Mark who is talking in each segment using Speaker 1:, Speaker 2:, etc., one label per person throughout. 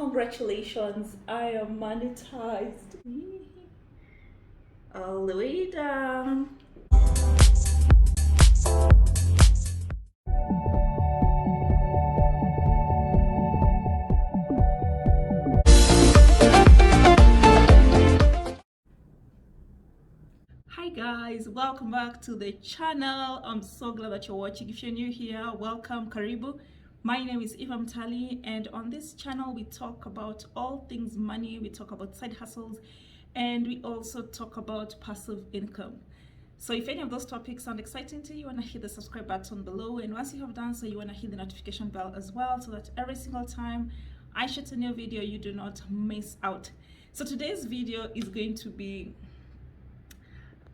Speaker 1: Congratulations, I am monetized. All the way down. Hi guys, welcome back to the channel. I'm so glad that you're watching. If you're new here, welcome, karibu. My name is Eva Mtali, and on this channel we talk about all things money. We talk about side hustles, and we also talk about passive income. So if any of those topics sound exciting to you, you want to hit the subscribe button below, and once you have done so, you want to hit the notification bell as well, so that every single time I shoot a new video, you do not miss out. So today's video is going to be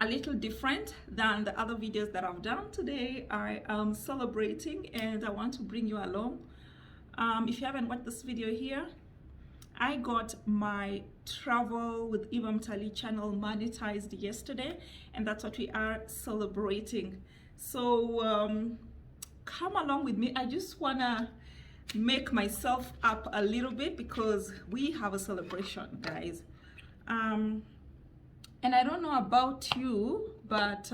Speaker 1: a little different than the other videos that I've done. Today I am celebrating and I want to bring you along. If you haven't watched this video here, I got my travel with Eva Mtali channel monetized yesterday, and that's what we are celebrating. So come along with me. I just wanna make myself up a little bit because we have a celebration, guys. And I don't know about you, but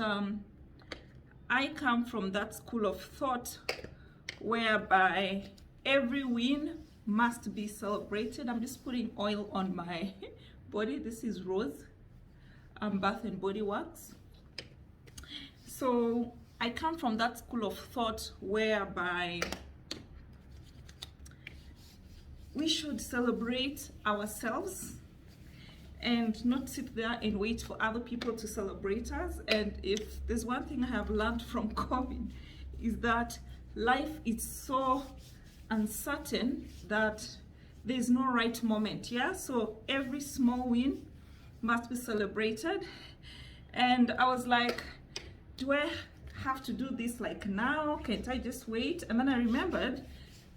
Speaker 1: I come from that school of thought whereby every win must be celebrated. I'm just putting oil on my body. This is Rose, Bath and Body Works. So I come from that school of thought whereby we should celebrate ourselves and not sit there and wait for other people to celebrate us. And if there's one thing I have learned from COVID, is that life is so uncertain that there's no right moment. Yeah, so every small win must be celebrated. And I was like, do I have to do this like now? Can't I just wait? And then I remembered,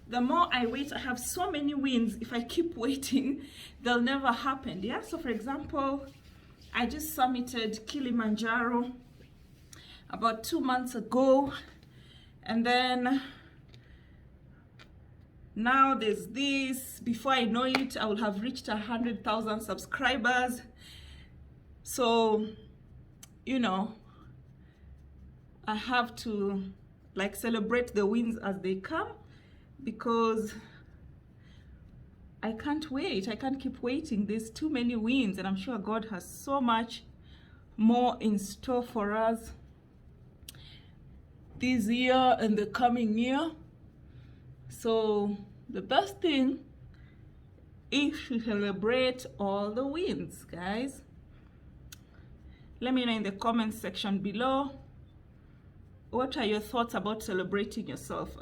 Speaker 1: the more I wait, I have so many wins. If I keep waiting, they'll never happen. Yeah, so for example, I just summited Kilimanjaro about 2 months ago, and then now there's this. Before I know it, I will have reached 100,000 subscribers. So, you know, I have to like celebrate the wins as they come, because I can't wait. I can't keep waiting. There's too many wins, and I'm sure God has so much more in store for us this year and the coming year. So the best thing is to celebrate all the wins, guys. Let me know in the comment section below, what are your thoughts about celebrating yourself?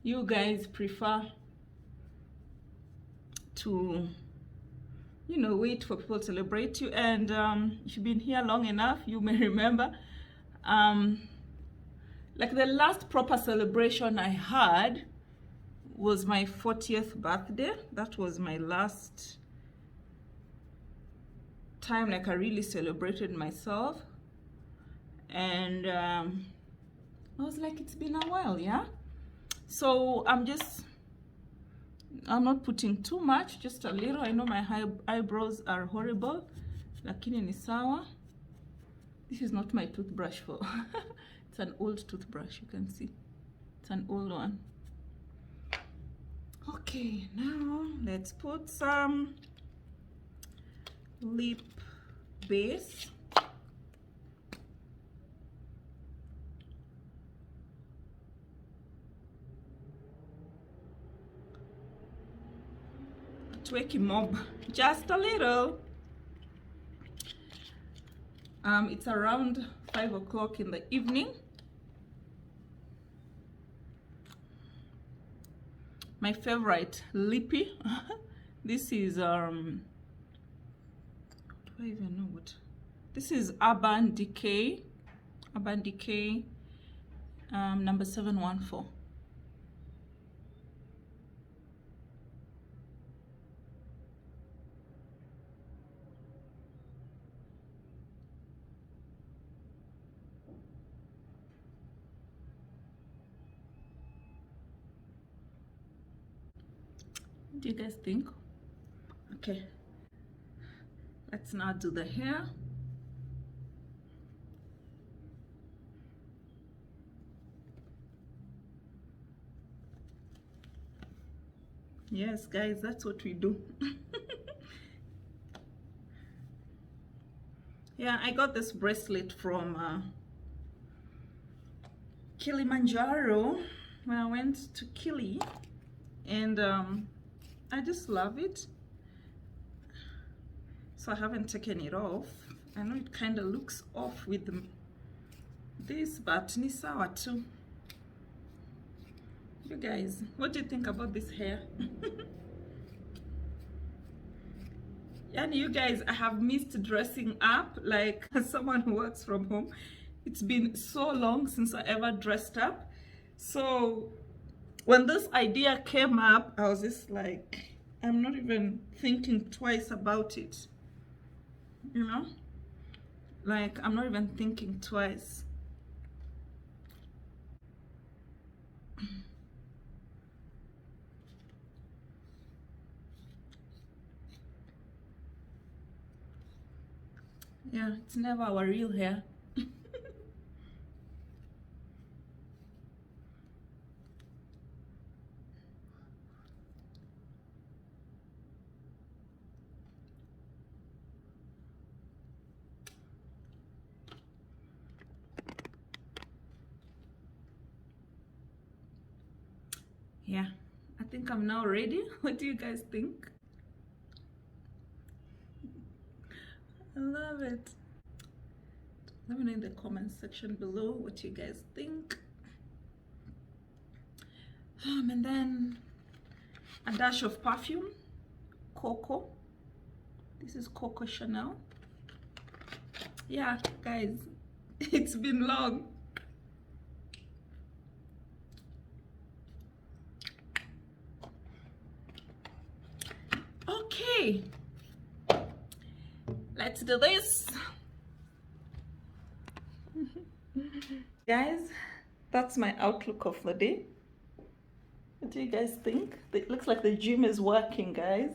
Speaker 1: You guys prefer to, you know, wait for people to celebrate you? And if you've been here long enough, you may remember like the last proper celebration I had was my 40th birthday. That was my last time like I really celebrated myself. And I was like, it's been a while. Yeah, so I'm not putting too much, just a little. I know my eyebrows are horrible, lakini ni sawa. This is not my toothbrush for it's an old toothbrush, you can see it's an old one. Okay, now let's put some lip base. Tweki mob, just a little. It's around 5 o'clock in the evening. My favorite lippy. This is do I even know what this is? Urban Decay number 714. What do you guys think? Okay, let's now do the hair. Yes, guys, that's what we do. Yeah, I got this bracelet from Kilimanjaro when I went to Kili, and I just love it. So I haven't taken it off. I know it kind of looks off with this, but ni sawa too. You guys, what do you think about this hair? And you guys, I have missed dressing up like someone who works from home. It's been so long since I ever dressed up. So when this idea came up, I was just like, I'm not even thinking twice about it. You know? Like, I'm not even thinking twice. Yeah, it's never our real hair. Yeah, I think I'm now ready. What do you guys think? I love it. Let me know in the comment section below what you guys think. And then a dash of perfume, Coco. This is Coco Chanel. Yeah, guys, it's been long. Okay, let's do this. Guys, that's my outlook of the day. What do you guys think? It looks like the gym is working, guys.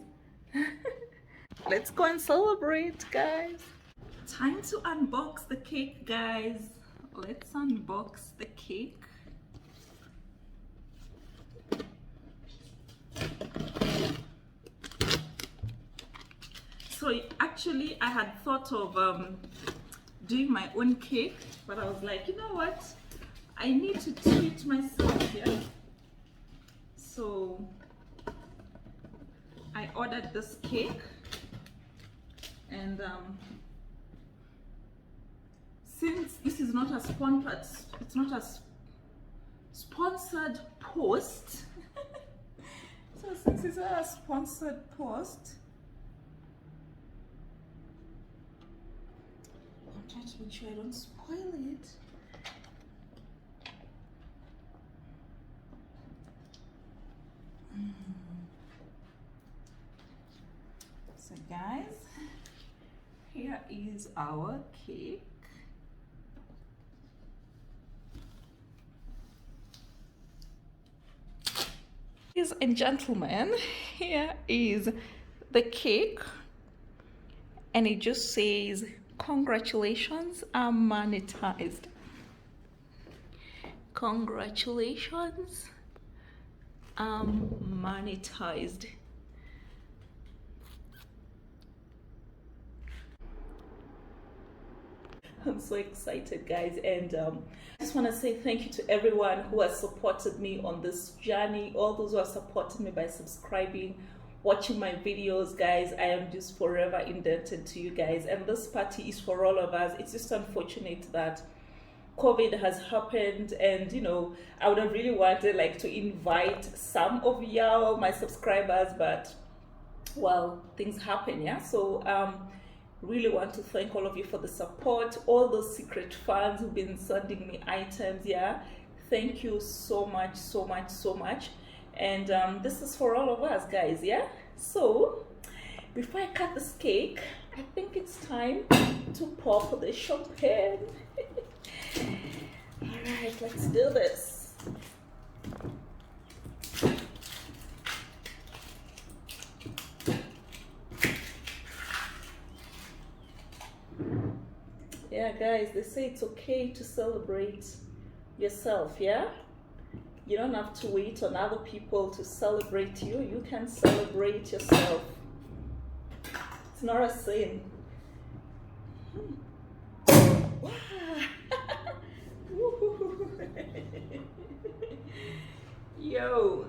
Speaker 1: Let's go and celebrate, guys. Time to unbox the cake, guys. Let's unbox the cake. So actually I had thought of doing my own cake, but I was like, you know what, I need to treat myself here. So I ordered this cake, and since this is not a sponsored, it's not a sponsored post. So since it's not a sponsored post, I'm trying to make sure I don't spoil it. So guys, here is our cake. Ladies and gentlemen, here is the cake, and it just says, congratulations, I'm monetized. Congratulations, I'm monetized. I'm so excited, guys, and I just want to say thank you to everyone who has supported me on this journey, all those who have supported me by subscribing, watching my videos, guys. I am just forever indebted to you guys, and this party is for all of us. It's just unfortunate that COVID has happened, and you know, I would have really wanted like to invite some of y'all, my subscribers, but well, things happen. Yeah, so really want to thank all of you for the support, all those secret fans who've been sending me items. Yeah, thank you so much, so much, so much. And this is for all of us, guys. Yeah, so before I cut this cake, I think it's time to pop the champagne. All right, let's do this. guys, they say it's okay to celebrate yourself, yeah? You don't have to wait on other people to celebrate you. You can celebrate yourself. It's not a sin. Wow. Yo.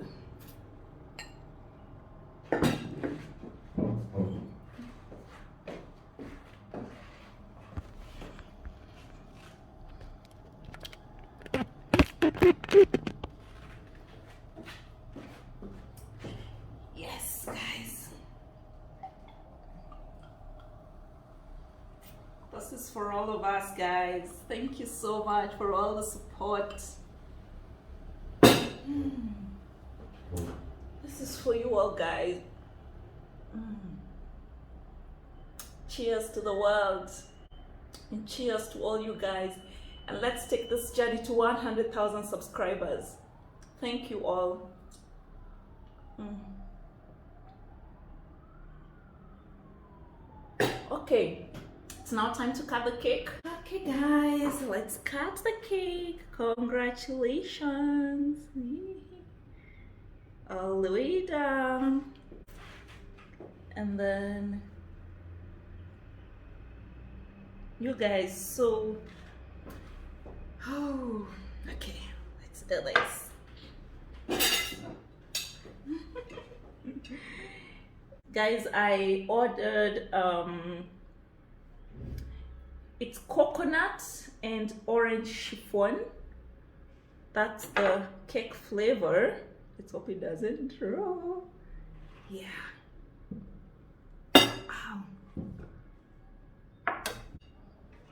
Speaker 1: Yes, guys. This is for all of us, guys. Thank you so much for all the support. This is for you all, guys. Cheers to the world. And cheers to all you guys. And let's take this journey to 100,000 subscribers. Thank you all. Okay, it's now time to cut the cake. Okay guys, let's cut the cake. Congratulations. All the way down. And then you guys, so okay, let's do this. Guys, I ordered it's coconut and orange chiffon. That's the cake flavor. Let's hope it doesn't roll. Yeah. Ow.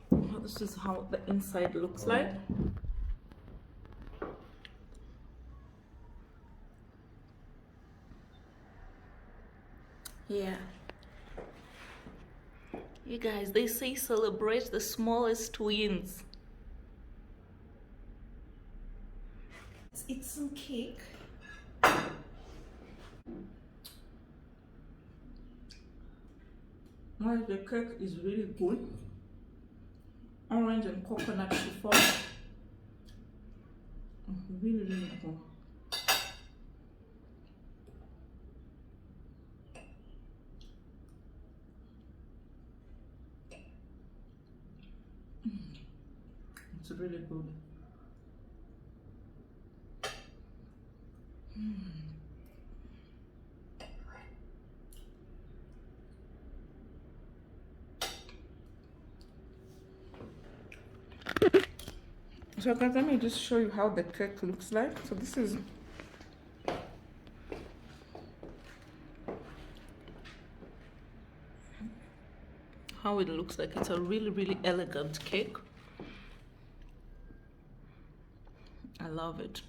Speaker 1: Well, this is how the inside looks like. Yeah. You guys, they say celebrate the smallest wins. Let's eat some cake. Well, the cake is really good. Orange and coconut chiffon. Really, really good. It's really good. So guys, let me just show you how the cake looks like. So this is how it looks like. It's a really, really elegant cake. I love it.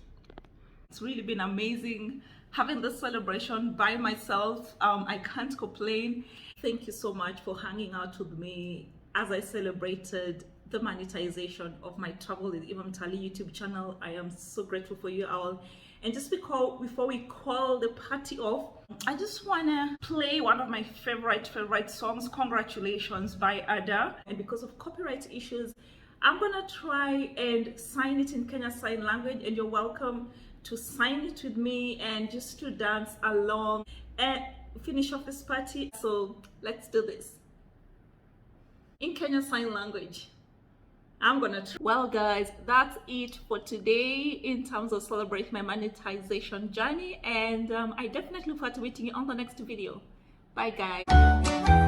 Speaker 1: It's really been amazing having this celebration by myself. I can't complain. Thank you so much for hanging out with me as I celebrated the monetization of my Travel with Eva Mtali YouTube channel. I am so grateful for you all. And just before we call the party off, I just wanna play one of my favorite songs, Congratulations by Ada. And because of copyright issues, I'm gonna try and sign it in Kenya Sign Language, and you're welcome to sign it with me and just to dance along and finish off this party. So let's do this in Kenya Sign Language. I'm gonna try. Well guys, that's it for today in terms of celebrating my monetization journey, and I definitely look forward to meeting you on the next video. Bye guys.